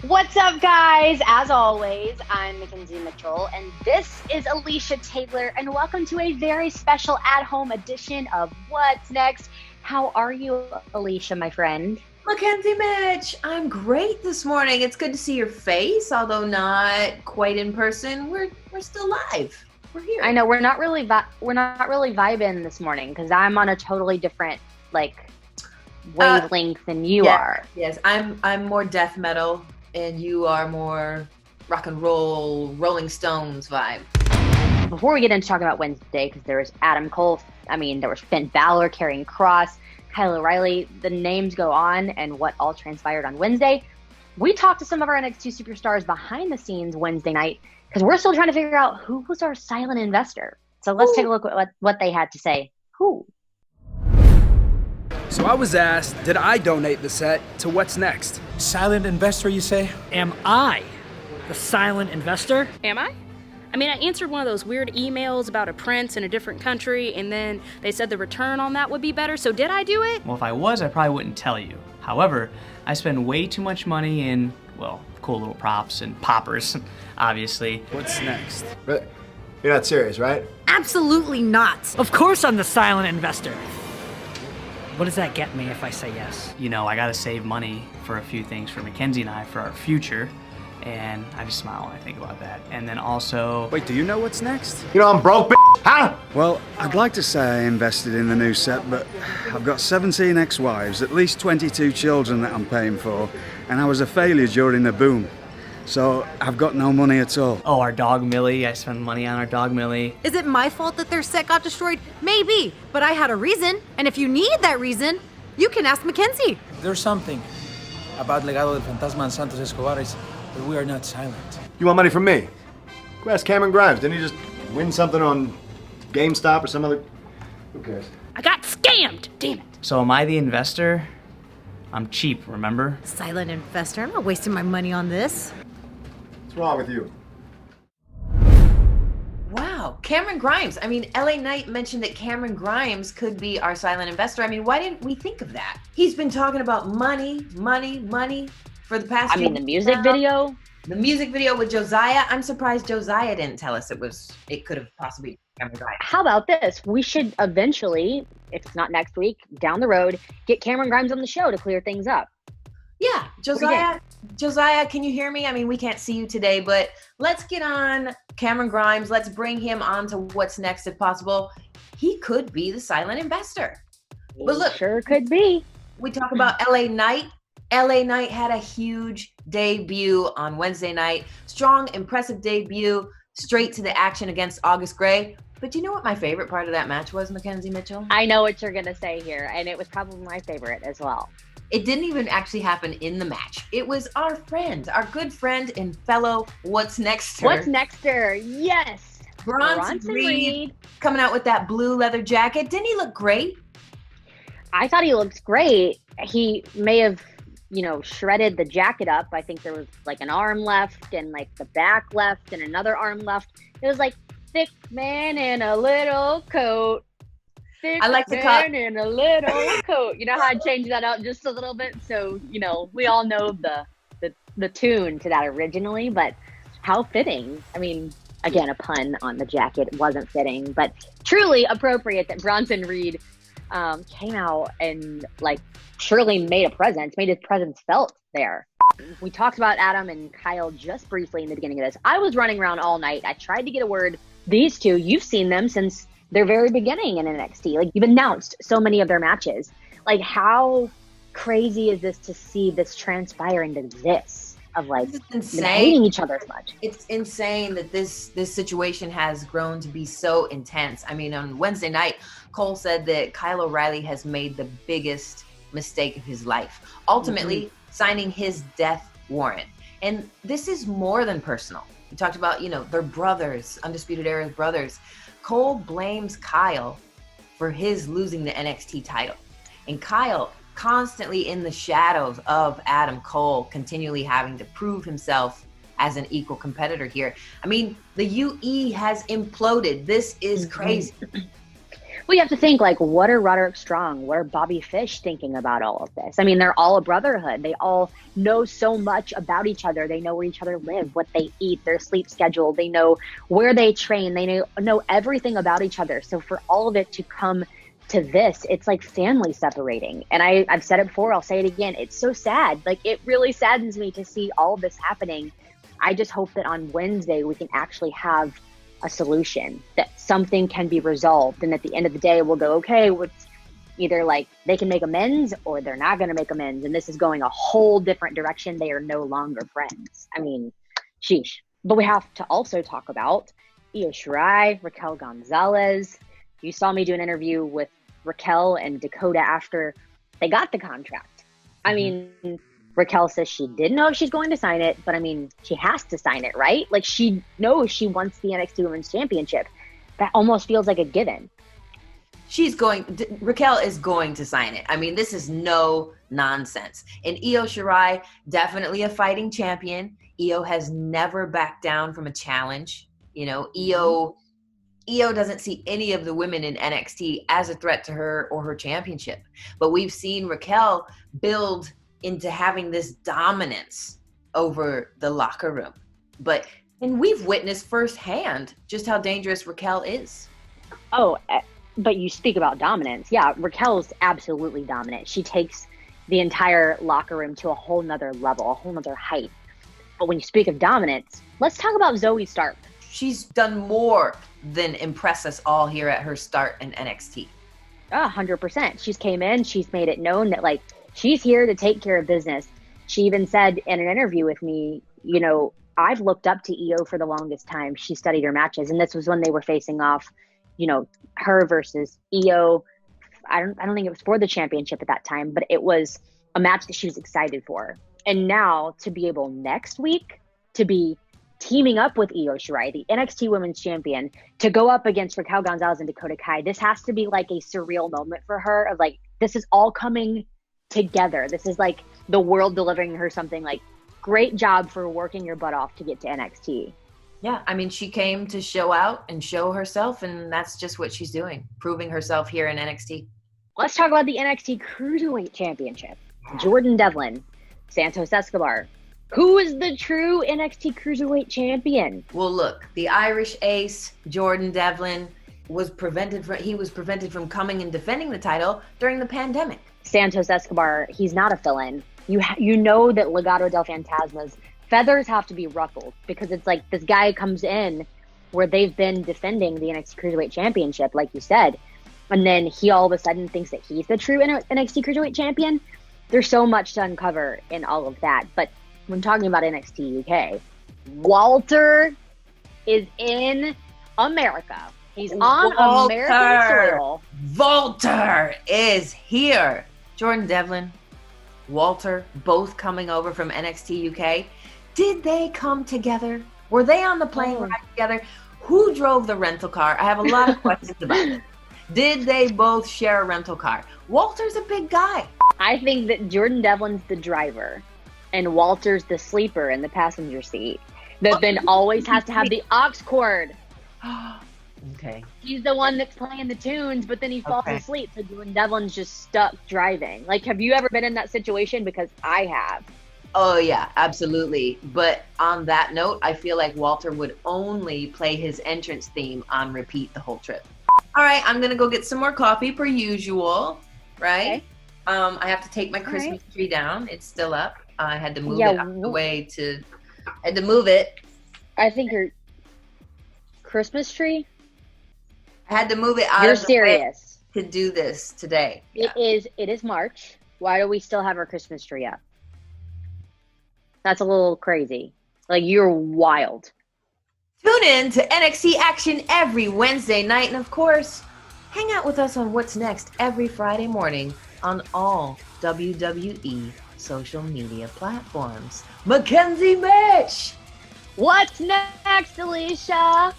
What's up, guys? As always, I'm Mackenzie Mitchell, and this is Alicia Taylor, and welcome to a very special at-home edition of What's Next. How are you, Alicia, my friend? Mackenzie Mitch, I'm great this morning. It's good to see your face, although not quite in person. We're still live. We're here. I know we're not really vibing this morning because I'm on a totally different wavelength than you are. Yes, I'm more death metal, and you are more rock and roll, Rolling Stones vibe. Before we get into talking about Wednesday, because there was Adam Cole, there was Finn Balor, Karrion Kross, Kyle O'Reilly, the names go on, and what all transpired on Wednesday. We talked to some of our NXT superstars behind the scenes Wednesday night, because we're still trying to figure out who was our silent investor. So let's take a look at what they had to say. Who? So I was asked, did I donate the set to What's Next? Silent investor, you say? Am I the silent investor? Am I? I answered one of those weird emails about a prince in a different country, and then they said the return on that would be better, so did I do it? Well, if I was, I probably wouldn't tell you. However, I spend way too much money in, cool little props and poppers, obviously. What's next? You're not serious, right? Absolutely not. Of course I'm the silent investor. What does that get me if I say yes? I gotta save money for a few things for Mackenzie and I for our future, and I just smile when I think about that. And then also... Wait, do you know what's next? I'm broke, huh? Well, I'd like to say I invested in the new set, but I've got 17 ex-wives, at least 22 children that I'm paying for, and I was a failure during the boom. So I've got no money at all. Oh, our dog Millie. I spend money on our dog Millie. Is it my fault that their set got destroyed? Maybe, but I had a reason. And if you need that reason, you can ask Mackenzie. There's something about Legado del Fantasma and Santos Escobar is that we are not silent. You want money from me? Go ask Cameron Grimes. Didn't he just win something on GameStop or some other... Who cares? I got scammed! Damn it. So am I the investor? I'm cheap, remember? Silent investor, I'm not wasting my money on this. What's wrong with you? Wow, Cameron Grimes. LA Knight mentioned that Cameron Grimes could be our silent investor. Why didn't we think of that? He's been talking about money for the past The music video? The music video with Josiah. I'm surprised Josiah didn't tell us it could have possibly been Cameron Grimes. How about this? We should eventually, if it's not next week, down the road, get Cameron Grimes on the show to clear things up. Yeah, Josiah, can you hear me? We can't see you today, but let's get on Cameron Grimes. Let's bring him on to What's Next if possible. He could be the silent investor. But look, Sure could be. we talk about LA Knight. LA Knight had a huge debut on Wednesday night. Strong, impressive debut, straight to the action against August Gray. But you know what my favorite part of that match was, Mackenzie Mitchell? I know what you're going to say here, and it was probably my favorite as well. It didn't even actually happen in the match. It was our good friend and fellow What's Nexter. What's Nexter? Yes. Bronson Reed coming out with that blue leather jacket. Didn't he look great? I thought he looked great. He may have, shredded the jacket up. I think there was an arm left and the back left and another arm left. It was thick man in a little coat. I like to cut in a little coat. You know how I changed that up just a little bit? So, we all know the tune to that originally, but how fitting. Again, a pun on the jacket wasn't fitting, but truly appropriate that Bronson Reed came out and surely made his presence felt there. We talked about Adam and Kyle just briefly in the beginning of this. I was running around all night. I tried to get a word. These two, you've seen them since their very beginning in NXT. You've announced so many of their matches. How crazy is this to see this transpire into this of hating each other as much? It's insane that this situation has grown to be so intense. On Wednesday night, Cole said that Kyle O'Reilly has made the biggest mistake of his life, ultimately signing his death warrant. And this is more than personal. We talked about, their brothers, Undisputed Era's brothers. Cole blames Kyle for his losing the NXT title. And Kyle constantly in the shadows of Adam Cole, continually having to prove himself as an equal competitor here. The UE has imploded. This is crazy. Well, you have to think, like, what are Roderick Strong, what are Bobby Fish thinking about all of this? I mean, they're all a brotherhood. They all know so much about each other. They know where each other live, what they eat, their sleep schedule. They know where they train. They know everything about each other. So for all of it to come to this, it's like family separating. And I've said it before, I'll say it again. It's so sad. Like, it really saddens me to see all of this happening. I just hope that on Wednesday we can actually have a solution, that something can be resolved, and at the end of the day we'll go, okay, it's either like they can make amends or they're not going to make amends, and this is going a whole different direction. They are no longer friends. I mean, sheesh. But we have to also talk about Io Shirai, Raquel Gonzalez. You saw me do an interview with Raquel and Dakota after they got the contract. I mean, Raquel says she didn't know if she's going to sign it, but I mean, she has to sign it, right? Like, she knows she wants the NXT Women's Championship. That almost feels like a given. Raquel is going to sign it. I mean, this is no nonsense. And Io Shirai, definitely a fighting champion. Io has never backed down from a challenge. You know, Io doesn't see any of the women in NXT as a threat to her or her championship. But we've seen Raquel build into having this dominance over the locker room. And we've witnessed firsthand just how dangerous Raquel is. Oh, but you speak about dominance. Yeah, Raquel's absolutely dominant. She takes the entire locker room to a whole nother level, a whole nother height. But when you speak of dominance, let's talk about Zoe Stark. She's done more than impress us all here at her start in NXT. 100%. She's came in, she's made it known that, like, she's here to take care of business. She even said in an interview with me, you know, I've looked up to Io for the longest time. She studied her matches, and this was when they were facing off, you know, her versus Io. I don't think it was for the championship at that time, but it was a match that she was excited for. And now to be able next week to be teaming up with Io Shirai, the NXT Women's Champion, to go up against Raquel Gonzalez and Dakota Kai, this has to be like a surreal moment for her of like, this is all coming together. This is like the world delivering her something. Like, great job for working your butt off to get to NXT. Yeah, I mean, she came to show out and show herself, and that's just what she's doing, proving herself here in NXT. Let's talk about the NXT Cruiserweight Championship. Jordan Devlin, Santos Escobar. Who is the true NXT Cruiserweight Champion? Well, look, the Irish ace, Jordan Devlin, was prevented from coming and defending the title during the pandemic. Santos Escobar, he's not a fill-in. You know that Legado del Fantasma's feathers have to be ruffled, because it's like this guy comes in where they've been defending the NXT Cruiserweight Championship, like you said, and then he all of a sudden thinks that he's the true NXT Cruiserweight Champion. There's so much to uncover in all of that. But when talking about NXT UK, Walter is in America. He's on American soil. Walter is here. Jordan Devlin, Walter, both coming over from NXT UK. Did they come together? Were they on the plane ride together? Who drove the rental car? I have a lot of questions about it. Did they both share a rental car? Walter's a big guy. I think that Jordan Devlin's the driver and Walter's the sleeper in the passenger seat that then always has to have the aux cord. Okay. He's the one that's playing the tunes, but then he falls asleep, so Jordan Devlin's just stuck driving. Like, have you ever been in that situation? Because I have. Oh, yeah, absolutely. But on that note, I feel like Walter would only play his entrance theme on repeat the whole trip. All right, I'm going to go get some more coffee per usual, right? Okay. I have to take my Christmas tree down. It's still up. I had to move it out of the way I had to move it. I think your Christmas tree? I had to move it out of the way to do this today. Yeah. It is March. Why do we still have our Christmas tree up? That's a little crazy. Like, you're wild. Tune in to NXT Action every Wednesday night. And of course, hang out with us on What's Next every Friday morning on all WWE social media platforms. Mackenzie Mitch! What's next, Alicia?